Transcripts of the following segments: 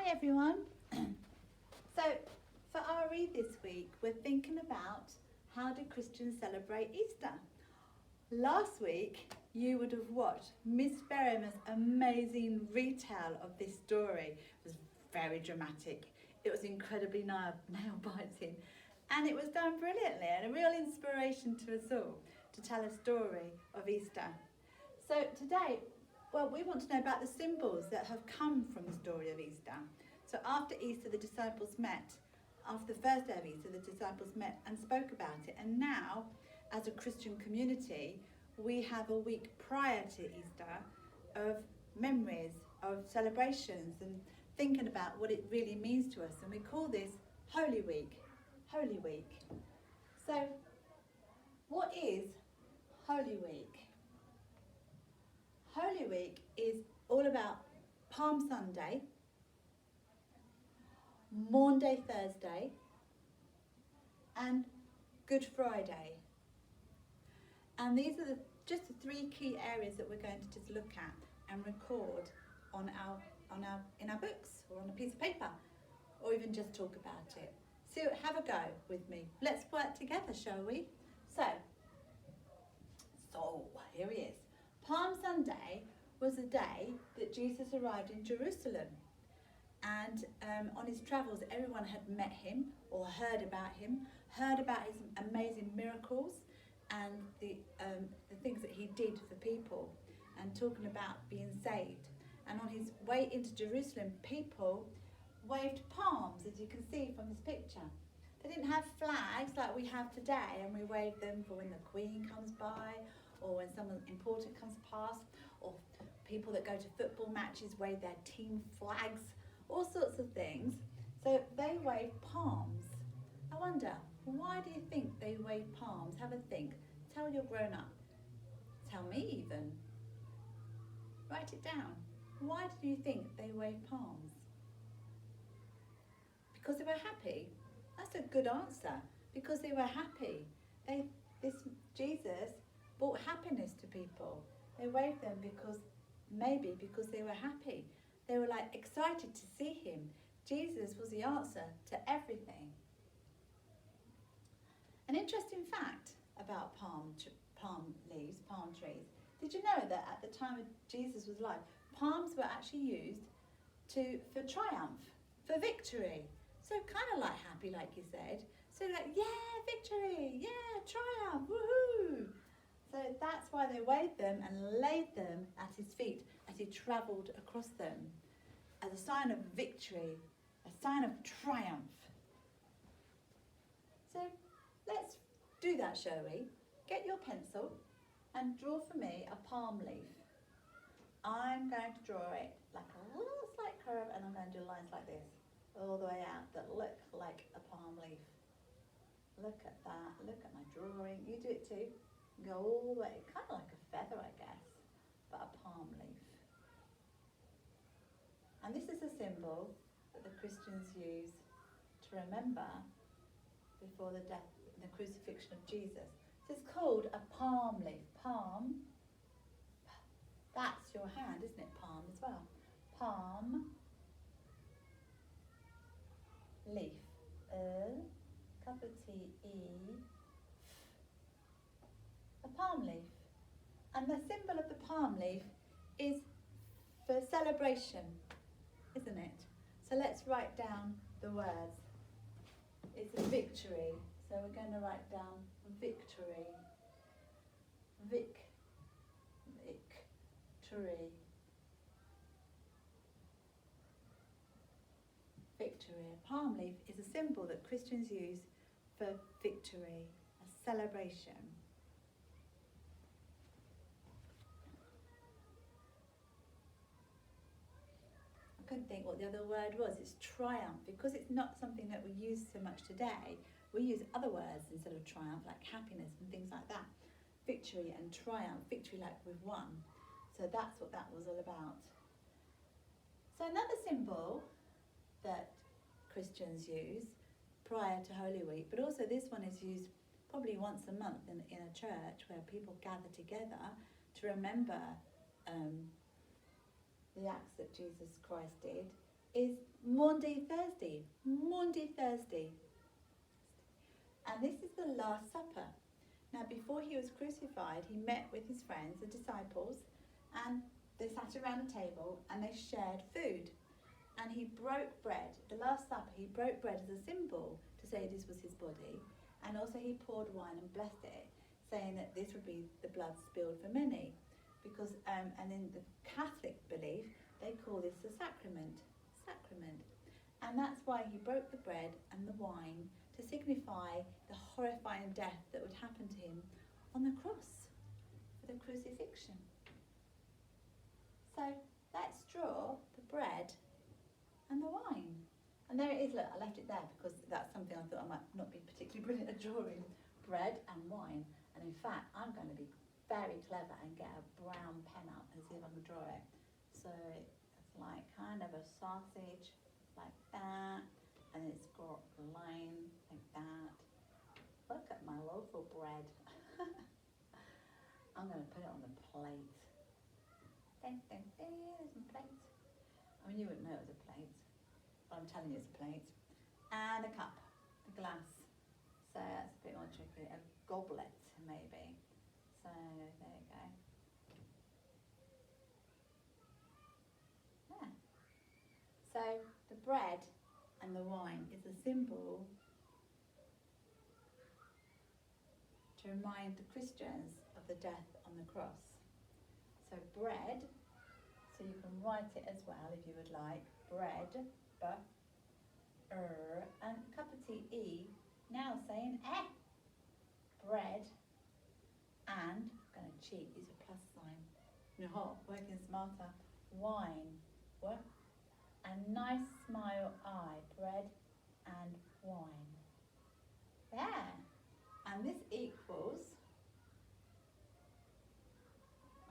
Hi everyone. So for our read this week, we're thinking about how do Christians celebrate Easter. Last week, you would have watched Miss Berrimer's amazing retell of this story. It was very dramatic. It was incredibly nail-biting, and it was done brilliantly and a real inspiration to us all to tell a story of Easter. So today, we want to know about the symbols that have come from the story of Easter. So after Easter, the disciples met. After the first day of Easter, the disciples met and spoke about it. And now, as a Christian community, we have a week prior to Easter of memories, of celebrations, and thinking about what it really means to us. And we call this Holy Week. Holy Week. So, what is Holy Week? Holy Week is all about Palm Sunday, Maundy Thursday, and Good Friday. And these are just the three key areas that we're going to just look at and record in our books or on a piece of paper, or even just talk about it. So have a go with me. Let's work together, shall we? So here he is. Palm Sunday was the day that Jesus arrived in Jerusalem. And on his travels, everyone had met him or heard about his amazing miracles and the things that he did for people, and talking about being saved. And on his way into Jerusalem, people waved palms, as you can see from this picture. They didn't have flags like we have today, and we wave them for when the Queen comes by, or when someone important comes past, or people that go to football matches wave their team flags, all sorts of things. So they wave palms. I wonder, why do you think they wave palms? Have a think. Tell you're grown up. Tell me even. Write it down. Why do you think they wave palms? Because they were happy. That's a good answer. Because they were happy. Jesus brought happiness to people. They waved them because they were happy. They were excited to see him. Jesus was the answer to everything. An interesting fact about palm leaves, palm trees. Did you know that at the time Jesus was alive, palms were actually used for triumph, for victory? So kind of like happy, like you said. So victory, triumph, woohoo! So that's why they waved them and laid them at his feet as he travelled across them, as a sign of victory, a sign of triumph. So let's do that, shall we? Get your pencil and draw for me a palm leaf. I'm going to draw it like a little slight curve, and I'm going to do lines like this, all the way out, that look like a palm leaf. Look at that, look at my drawing. You do it too. Go all the way, kind of like a feather, I guess, but a palm leaf. And this is a symbol that the Christians use to remember before the death and the crucifixion of Jesus. So it's called a palm leaf. Palm, that's your hand, isn't it? Palm as well. Palm leaf. Capital T-E. A palm leaf. And the symbol of the palm leaf is for celebration, isn't it? So let's write down the words. It's a victory. So we're going to write down victory. Victory. Victory. A palm leaf is a symbol that Christians use for victory, a celebration. I couldn't think what the other word was. It's triumph, because it's not something that we use so much today. We use other words instead of triumph, like happiness and things like that. Victory and triumph. Victory like we've won. So that's what that was all about. So another symbol that Christians use prior to Holy Week, but also this one is used probably once a month in a church where people gather together to remember the acts that Jesus Christ did, is Maundy Thursday. Maundy Thursday. And this is the Last Supper. Now, before he was crucified, he met with his friends, the disciples, and they sat around a table and they shared food. And he broke bread. The Last Supper, he broke bread as a symbol to say this was his body. And also he poured wine and blessed it, saying that this would be the blood spilled for many. Because, and in the Catholic belief, they call this a sacrament. And that's why he broke the bread and the wine to signify the horrifying death that would happen to him on the cross for the crucifixion. So let's draw the bread and the wine. And there it is, look, I left it there because that's something I thought I might not be particularly brilliant at drawing. Bread and wine. And in fact, I'm going to be very clever and get a brown pen out and see if I can draw it. So it's like kind of a sausage, like that, and it's got a line like that. Look at my loaf of bread. I'm going to put it on the plate. Ding, ding, ding, there's my plate. I mean, you wouldn't know it was a plate, but I'm telling you it's a plate. And a cup, a glass. So that's a bit more tricky. A goblet, maybe. So there you go. Yeah. So the bread and the wine is a symbol to remind the Christians of the death on the cross. So bread, so you can write it as well if you would like. Bread, and capital E, now saying eh. Bread and, I'm going to cheat, use a plus sign. No, working smarter. Wine, what? And nice smile eye, bread and wine. There. And this equals,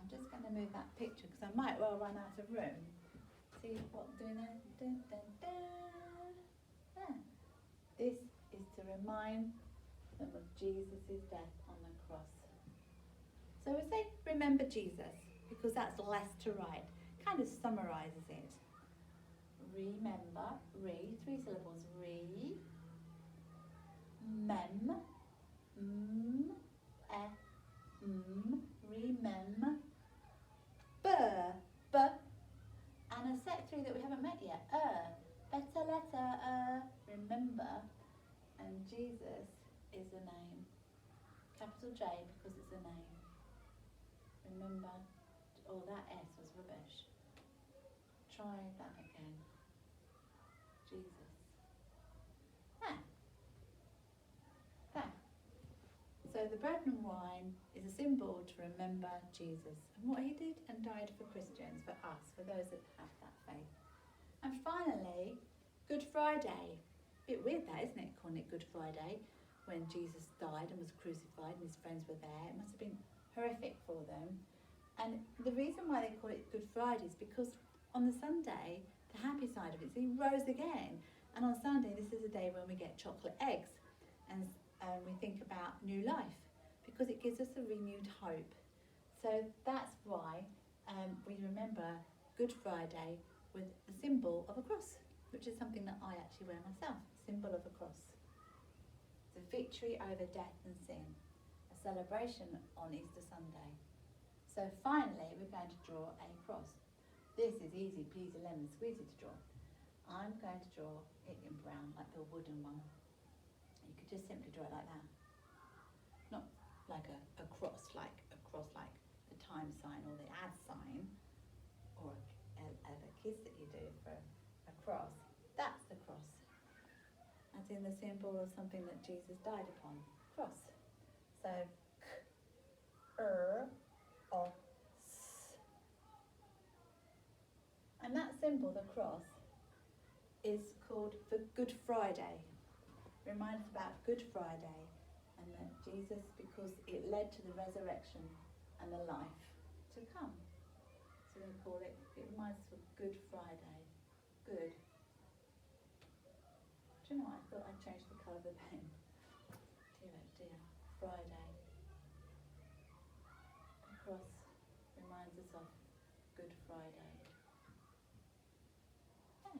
I'm just going to move that picture because I might well run out of room. See what I'm doing there? Dun, dun, dun. There. This is to remind them of Jesus' death on the cross. So we say, remember Jesus, because that's less to write. Kind of summarises it. Remember, three syllables. Remember. And a set three that we haven't met yet. Better letter, remember. And Jesus is a name. Capital J because it's a name. Remember, oh, that S was rubbish. Try that again. Jesus. There. There. So the bread and wine is a symbol to remember Jesus and what he did and died for Christians, for us, for those that have that faith. And finally, Good Friday. Bit weird that, isn't it, calling it Good Friday, when Jesus died and was crucified and his friends were there. It must have been horrific for them. And the reason why they call it Good Friday is because on the Sunday, the happy side of it, so he rose again. And on Sunday, this is a day when we get chocolate eggs and we think about new life because it gives us a renewed hope. So that's why we remember Good Friday with the symbol of a cross, which is something that I actually wear myself, symbol of a cross. It's a victory over death and sin, a celebration on Easter Sunday. So finally, we're going to draw a cross. This is easy peasy lemon squeezy to draw. I'm going to draw it in brown, like the wooden one. You could just simply draw it like that. Not like a cross, like the time sign or the add sign, or a kiss that you do for a cross. That's the cross. As in the symbol of something that Jesus died upon. Cross. So, S. And that symbol, the cross, is called for Good Friday. Reminds us about Good Friday and that Jesus, because it led to the resurrection and the life to come. So we call it, it reminds us of Good Friday. Good. Do you know, I thought I'd change the colour of the pen. Dear, oh dear. Friday. The cross reminds us of Good Friday. Yeah.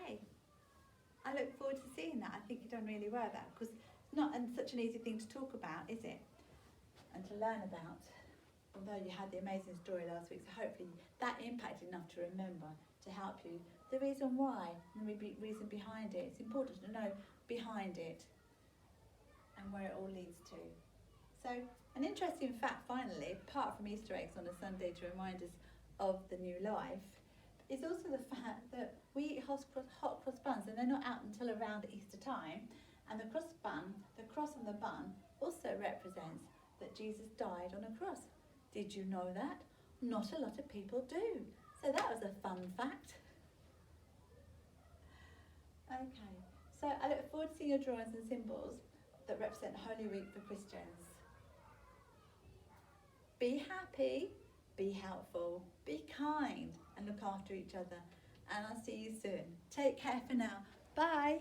okay. I look forward to seeing that. I think you've done really well there, because it's not such an easy thing to talk about, is it? And to learn about. Although you had the amazing story last week, so hopefully that impacted enough to remember, to help you. The reason why and the reason behind it. It's important to know behind it and where it all leads to. So an interesting fact finally, apart from Easter eggs on a Sunday to remind us of the new life, is also the fact that we eat hot cross buns, and they're not out until around Easter time. And the cross on the bun also represents that Jesus died on a cross. Did you know that? Not a lot of people do. So that was a fun fact. Okay, so I look forward to seeing your drawings and symbols that represent Holy Week for Christians. Be happy, be helpful, be kind, and look after each other. And I'll see you soon. Take care for now. Bye.